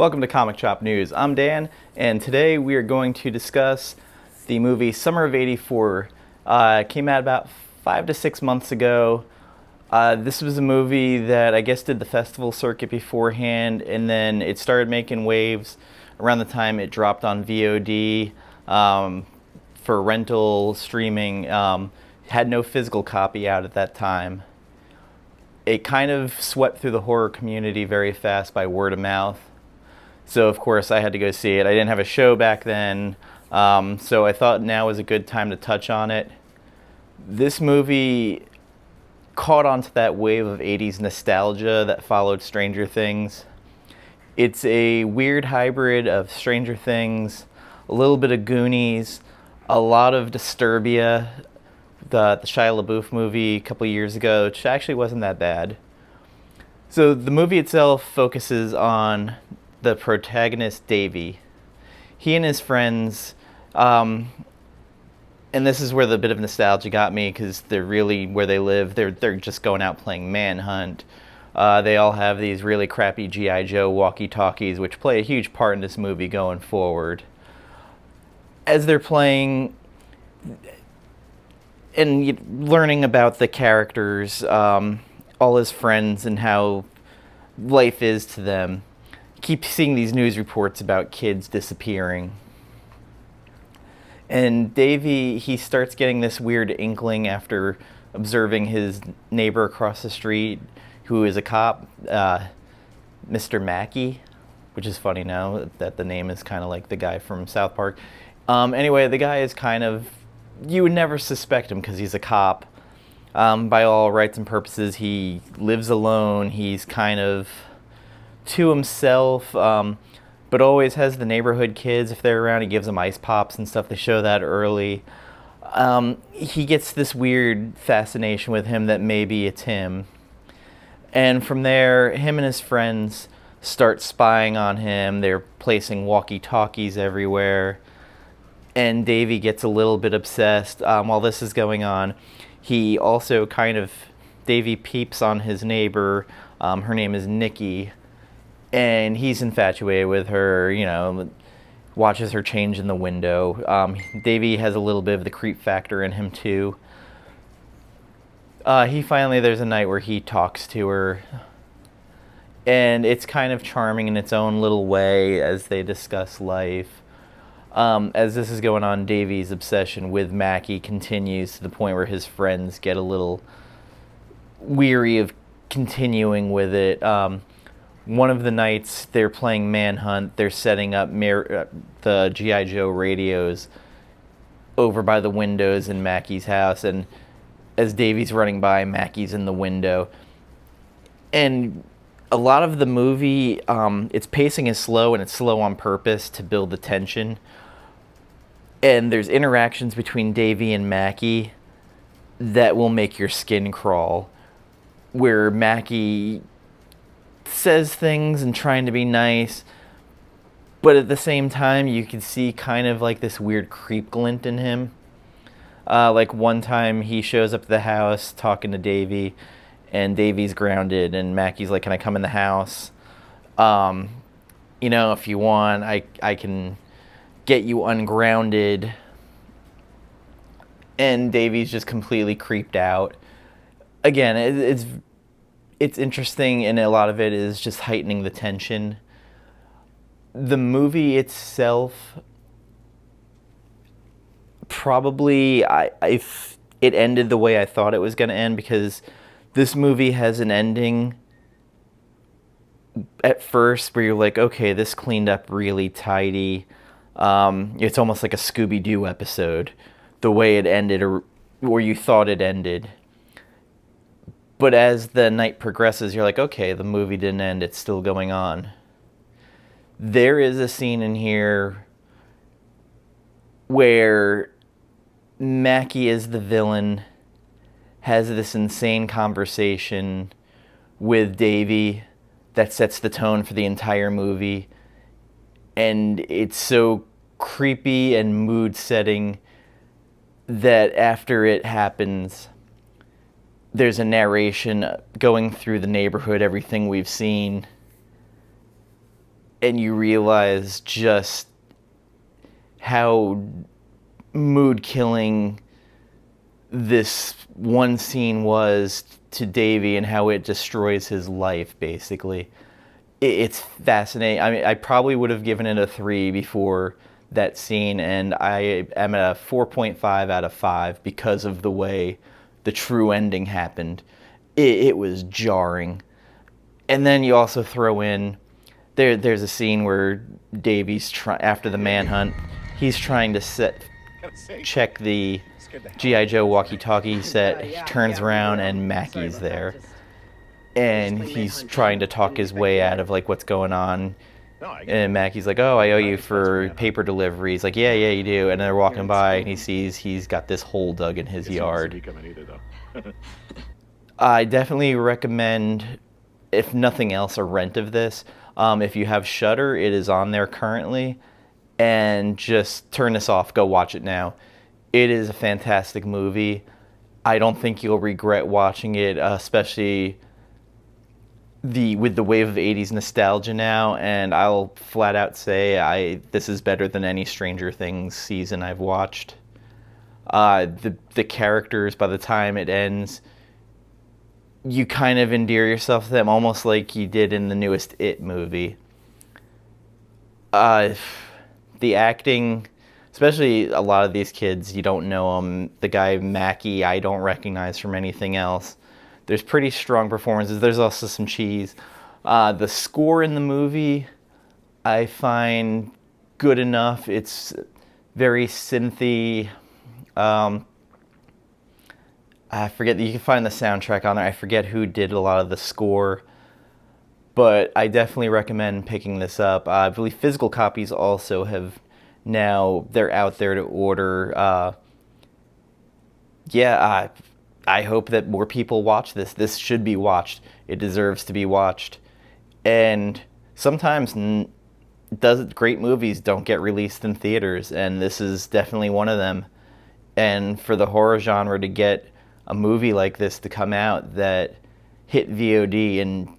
Welcome to Comic Shop News. I'm Dan, and today we are going to discuss the movie Summer of '84. It came out about 5 to 6 months ago. This was a movie that I guess did the festival circuit beforehand, and then it started making waves around the time it dropped on VOD for rental streaming. Had no physical copy out at that time. It kind of swept through the horror community very fast by word of mouth. So, of course, I had to go see it. I didn't have a show back then, so I thought now was a good time to touch on it. This movie caught onto that wave of 80s nostalgia that followed Stranger Things. It's a weird hybrid of Stranger Things, a little bit of Goonies, a lot of Disturbia, the Shia LaBeouf movie a couple years ago, which actually wasn't that bad. So the movie itself focuses on the protagonist, Davey. He and his friends, and this is where the bit of nostalgia got me, because they're really where they live. They're just going out playing Manhunt. They all have these really crappy G.I. Joe walkie-talkies, which play a huge part in this movie going forward. As they're playing and learning about the characters, all his friends, and how life is to them, keep seeing these news reports about kids disappearing. And Davey, he starts getting this weird inkling after observing his neighbor across the street, who is a cop, Mr. Mackey, which is funny now that the name is kind of like the guy from South Park. Anyway, the guy is kind of, you would never suspect him because he's a cop. By all rights and purposes, he lives alone. He's kind of to himself, but always has the neighborhood kids. If they're around, he gives them ice pops and stuff. They show that early. He gets this weird fascination with him that maybe it's him. And from there, him and his friends start spying on him. They're placing walkie-talkies everywhere. And Davey gets a little bit obsessed. While this is going on, he also Davey peeps on his neighbor. Her name is Nikki. And he's infatuated with her, watches her change in the window. Davey has a little bit of the creep factor in him, too. There's a night where he talks to her. And it's kind of charming in its own little way as they discuss life. As this is going on, Davey's obsession with Mackey continues to the point where his friends get a little weary of continuing with it. One of the nights they're playing Manhunt, they're setting up the G.I. Joe radios over by the windows in Mackey's house, and as Davey's running by, Mackey's in the window. And a lot of the movie, its pacing is slow, and it's slow on purpose to build the tension. And there's interactions between Davey and Mackey that will make your skin crawl, where Mackey says things and trying to be nice, but at the same time you can see kind of like this weird creep glint in him. Like one time he shows up at the house talking to Davey, and Davey's grounded, and Mackey's like, "Can I come in the house? If you want, I can get you ungrounded." And Davey's just completely creeped out. Again, it's interesting, and a lot of it is just heightening the tension. The movie itself, probably, if it ended the way I thought it was going to end, because this movie has an ending at first where you're like, okay, this cleaned up really tidy. It's almost like a Scooby-Doo episode, the way it ended, or you thought it ended. But as the night progresses, you're like, okay, the movie didn't end, it's still going on. There is a scene in here where Mackey is the villain, has this insane conversation with Davey that sets the tone for the entire movie. And it's so creepy and mood-setting that after it happens, there's a narration going through the neighborhood, everything we've seen, and you realize just how mood-killing this one scene was to Davey and how it destroys his life, basically. It's fascinating. I mean, I probably would have given it a 3 before that scene, and I am at a 4.5 out of 5 because of the way the true ending happened. It was jarring. And then you also throw in, there's a scene where Davey's after the manhunt, he's trying to check the G.I. Joe walkie-talkie set. He turns around and Mackey's there. And he's trying to talk his way out of like what's going on. And Mackey's like, "Oh, I owe you for paper delivery." He's like, "Yeah, you do." And they're walking by, and he sees he's got this hole dug in his yard. I definitely recommend, if nothing else, a rent of this. If you have Shudder, it is on there currently. And just turn this off. Go watch it now. It is a fantastic movie. I don't think you'll regret watching it, especially with the wave of 80s nostalgia now, and I'll flat out say this is better than any Stranger Things season I've watched. The characters, by the time it ends, you kind of endear yourself to them, almost like you did in the newest It movie. The acting, especially a lot of these kids, you don't know them. The guy Mackey, I don't recognize from anything else. There's pretty strong performances. There's also some cheese. The score in the movie I find good enough. It's very synthy. I forget, you can find the soundtrack on there. I forget who did a lot of the score. But I definitely recommend picking this up. I believe physical copies also have now, they're out there to order. I hope that more people watch this. This should be watched. It deserves to be watched. And sometimes great movies don't get released in theaters, and this is definitely one of them. And for the horror genre to get a movie like this to come out that hit VOD and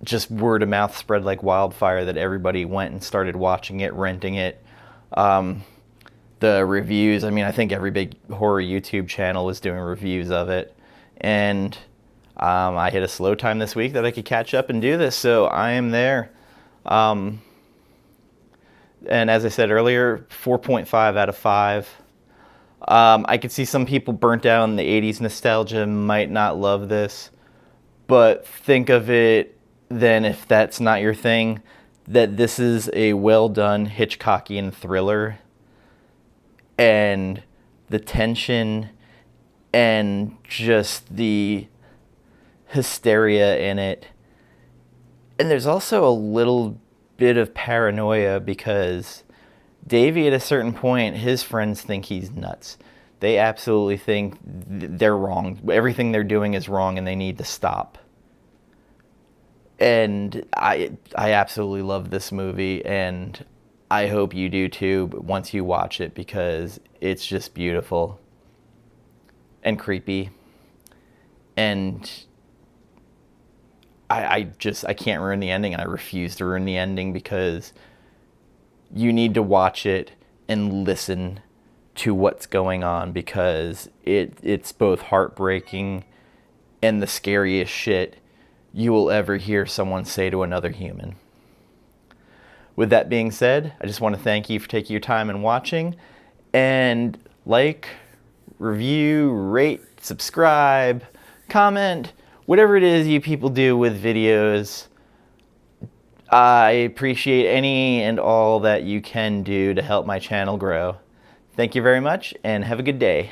just word of mouth spread like wildfire, that everybody went and started watching it, renting it. The reviews, I mean, I think every big horror YouTube channel was doing reviews of it. And I hit a slow time this week that I could catch up and do this, so I am there. And as I said earlier, 4.5 out of 5. I could see some people burnt out in the 80s nostalgia might not love this, but think of it then, if that's not your thing, that this is a well-done Hitchcockian thriller. And the tension and just the hysteria in it. And there's also a little bit of paranoia because Davey, at a certain point, his friends think he's nuts. They absolutely think they're wrong. Everything they're doing is wrong and they need to stop. And I absolutely love this movie, and I hope you do too, but once you watch it, because it's just beautiful and creepy. And I can't ruin the ending, and I refuse to ruin the ending, because you need to watch it and listen to what's going on, because it's both heartbreaking and the scariest shit you will ever hear someone say to another human. With that being said, I just want to thank you for taking your time and watching. And like, review, rate, subscribe, comment, whatever it is you people do with videos. I appreciate any and all that you can do to help my channel grow. Thank you very much, and have a good day.